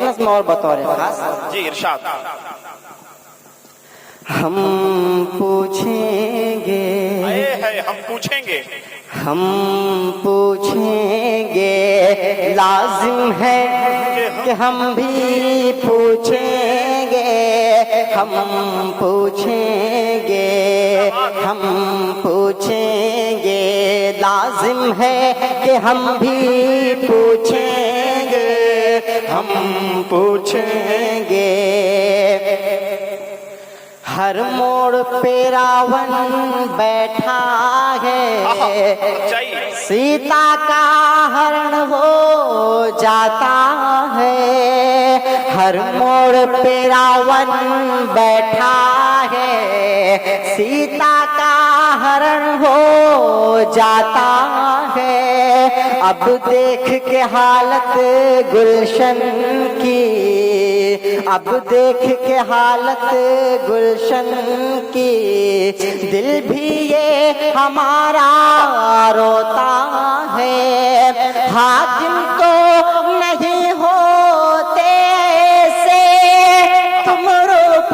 نظم اور بطور خاص جی ارشاد. ہم پوچھیں گے ہم پوچھیں گے ہم پوچھیں گے لازم ہے کہ ہم بھی پوچھیں گے ہم پوچھیں گے ہم پوچھیں گے لازم ہے کہ ہم بھی پوچھیں گے ہم پوچھیں گے ہر موڑ پہ راون بیٹھا ہے سیتا کا ہرن ہو جاتا ہے ہر موڑ پہ راون بیٹھا ہے سیتا کا ہرن ہو جاتا ہے اب دیکھ کے حالت گلشن کی اب دیکھ کے حالت گلشن کی دل بھی یہ ہمارا روتا ہے حاکم تو نہیں ہوتے سے تم روپ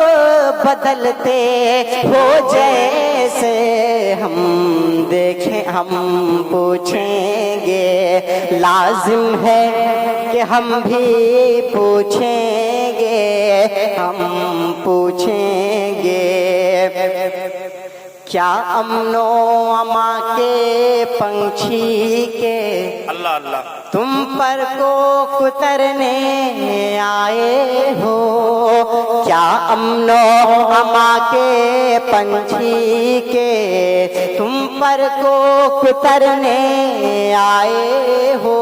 بدلتے ہو جیسے ہم دیکھیں ہم پوچھیں گے لازم ہے کہ ہم بھی پوچھیں گے ہم پوچھیں گے کیا امن و اما کے پنچھی کے اللہ اللہ تم پر کو کترنے آئے ہو کیا امن و اما کے پنچھی کے تم پر کو کترنے آئے ہو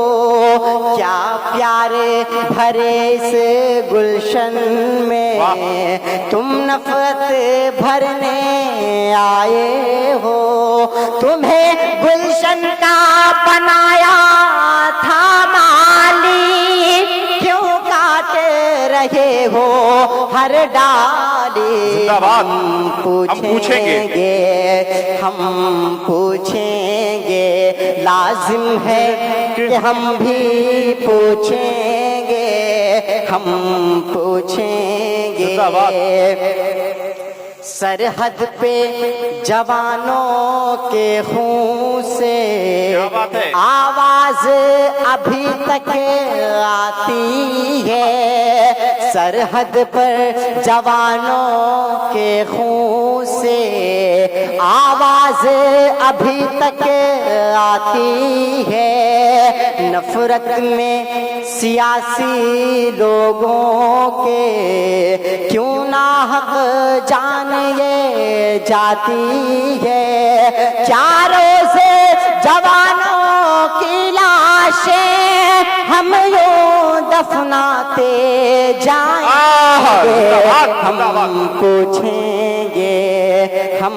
کیا پیارے بھرے اس گلشن میں تم نفرت بھرنے آئے ہو تمہیں گلشن کا بنایا تھا مالی کیوں کاٹ رہے ہو ہر ڈالی ہم پوچھیں گے ہم پوچھیں گے لازم ہے کہ ہم بھی پوچھیں گے ہم پوچھیں گے سرحد پہ جوانوں کے خون سے آواز ابھی تک آتی ہے سرحد پر جوانوں کے خون سے آواز ابھی تک آتی ہے نفرت میں سیاسی لوگوں کے کیوں ناحق جان یہ جاتی ہے چاروں سے جوانوں کی لاشیں ہم یوں دفناتے جائیں گے ہم پوچھیں گے ہم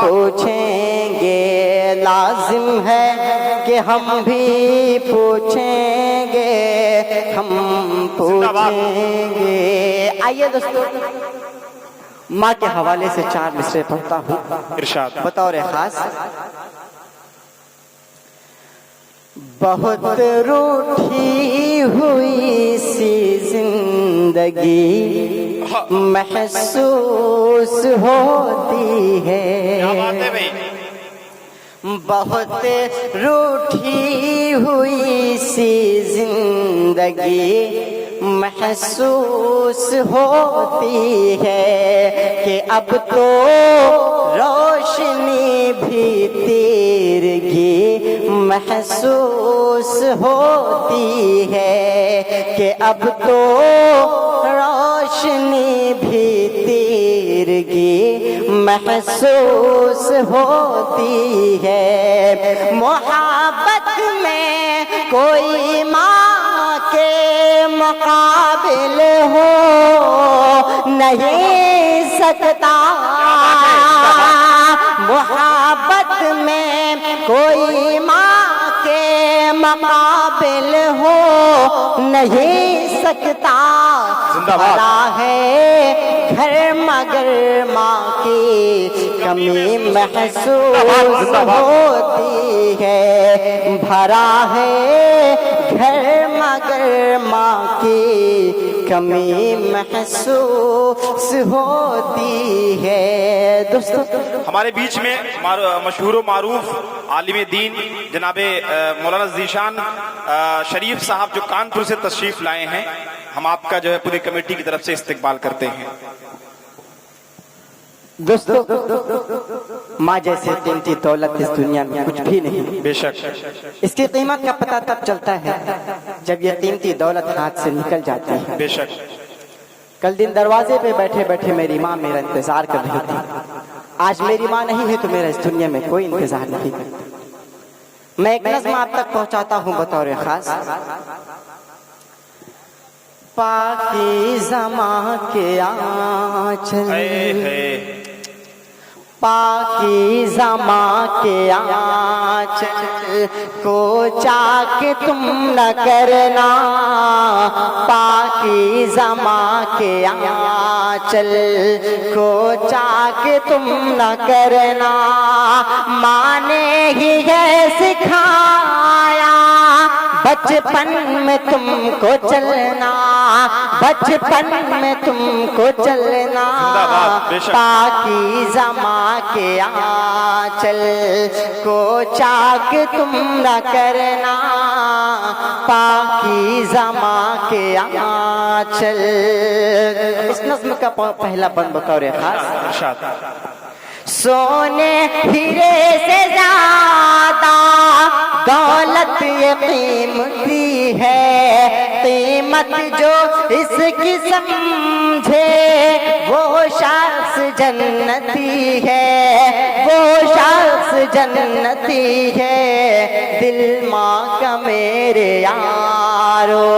پوچھیں گے لازم ہے کہ ہم بھی پوچھیں گے ہم پوچھیں گے آئیے دوستو ماں کے حوالے سے 4 مصرے پڑھتا ہوں ارشاد بطور خاص بہت روٹھی ہوئی سی زندگی محسوس ہوتی ہے بہت روٹھی ہوئی سی زندگی محسوس ہوتی ہے کہ اب تو روشنی بھی تیرگی محسوس ہوتی ہے کہ اب تو روشنی بھی تیرگی محسوس ہوتی ہے محبت میں کوئی ماں کے مقابل ہو نہیں سکتا محبت میں کوئی ماں کے مقابل ہو نہیں سکتا بڑا ہے گھر مگر ماں کی کمی محسوس ہوتی ہے بھرا ہے گھر مگر ماں کی کمی محسوس ہوتی ہے. دوستو ہمارے بیچ میں مشہور و معروف عالم دین جناب مولانا ذیشان شریف صاحب جو کانپور سے تشریف لائے ہیں، ہم آپ کا جو ہے پوری کمیٹی کی طرف سے استقبال کرتے ہیں. دوستو ماں جیسے قیمتی دولت اس دنیا میں کچھ بھی نہیں. بے شک اس کی قیمت کا پتہ تب چلتا ہے جب یہ قیمتی دولت ہاتھ سے نکل جاتی ہے. بے شک. کل دن دروازے پہ بیٹھے بیٹھے میری ماں میرا انتظار کر رہی تھی. آج میری ماں نہیں ہے تو میرا اس دنیا میں کوئی انتظار نہیں کرتا. میں ایک نظم آپ تک پہنچاتا ہوں بطور خاص. پاکیزہ ماں کے آنچل، پاکیزہ ماں کے آنچل کو چاک تم نہ کرنا، پاکیزہ ماں کے آنچل کو چاک تم نہ کرنا. ماں نے ہی ہے سکھایا بچپن میں تم کو چلنا، بچپن میں تم کو چلنا. پاکیزہ ماں کے آنچل کو چاک تم نہ کرنا، پاکیزہ ماں کے آنچل. اس نظم کا پہلا بند بطور خاص. سونے ہیرے سے زیادہ دولت یہ قیمتی ہے، قیمت جو اس کی سمجھے وہ شخص جنتی ہے، وہ شخص جنتی ہے. دل ماں کا میرے یارو،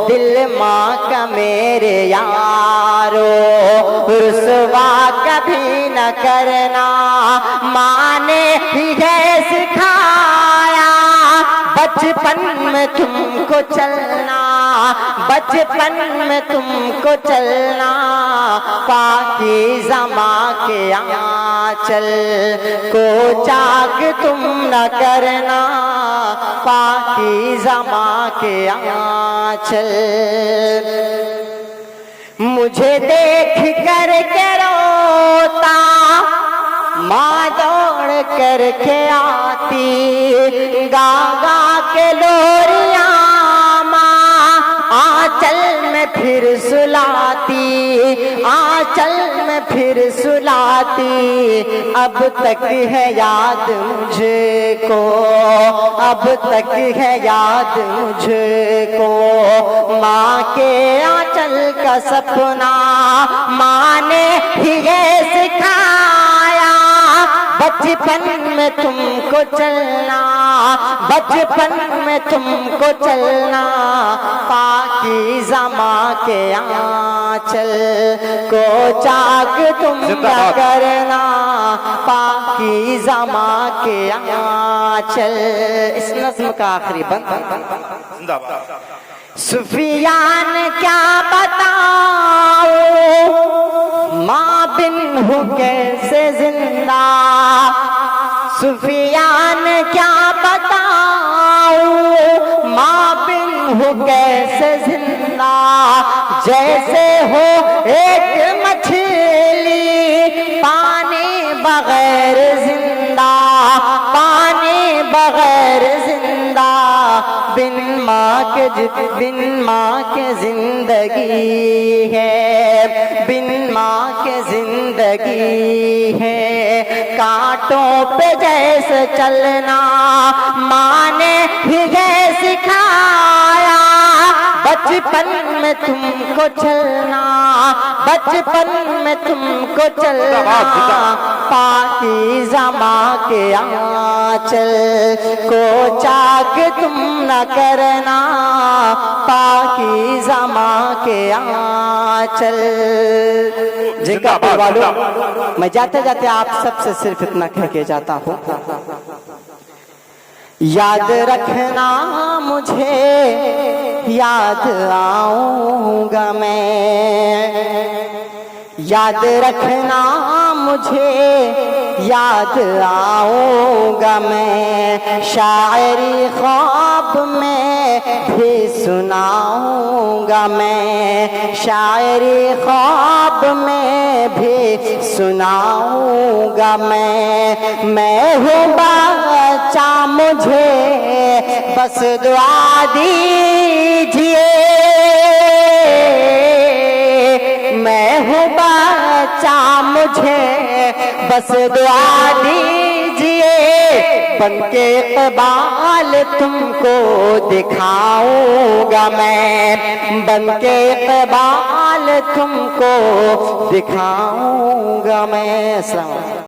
دل ماں کا میرے یارو رسوا کبھی نہ کرنا. ماں نے ہی ہے سکھایا بچپن میں تم کو چلنا، بچپن میں تم کو چلنا. پاکیزہ ماں کے آنچل کو چاک تم نہ کرنا، پاکیزہ ماں کے آنچل. مجھے دیکھ کر کے روتا ماں دوڑ کر کے آتی، گا گا کے لوریاں ماں آنچل میں پھر سلاتی، آنچل میں پھر سلاتی. اب تک ہے یاد مجھے کو، اب تک ہے یاد مجھے کو ماں کے آنچل کا سپنا. ماں نے ہی یہ سکھایا بچپن میں تم کو چلنا، بچپن میں تم کو چلنا. پاکیزہ ماں کے آنچل کو چاک تم نہ کرنا، پاکیزہ ماں کے آنچل. اس نظم کا آخری بند. سفیان کیا بتاؤ ماں بن ہوں کیسے زندہ، سفیان کیا بتاؤ ماں بن ہوں کیسے زندہ. جیسے ہو ایک مچھلی پانی بغیر زندہ، پانی بغیر زندہ. بن ماں کے زندگی ہے، بن ماں کے زندگی ہے. کانٹوں پہ جیسے چلنا ماں نے ہی سکھایا بچپن میں تم کو چلنا، بچپن میں تم کو چلنا. پاکیزہ ماں کے آنچل کو چاک تم نہ کرنا، پاکیزہ ماں کے آنچل. جن کا والوں میں جاتے جاتے آپ سب سے صرف اتنا کہہ کے جاتا ہوں، یاد رکھنا مجھے یاد آؤں گا میں، یاد رکھنا مجھے یاد آؤں گا میں. شاعری خواب میں بھی سناؤں گا میں، شاعری خواب میں بھی سناؤں گا میں ہوں بچہ مجھے بس دعا دیجئے، میں ہوں بچہ مجھے بس دعا دیجئے، بن کے اقبال تم کو دکھاؤں گا میں، بن کے اقبال تم کو دکھاؤں گا میں۔ السلام علیکم۔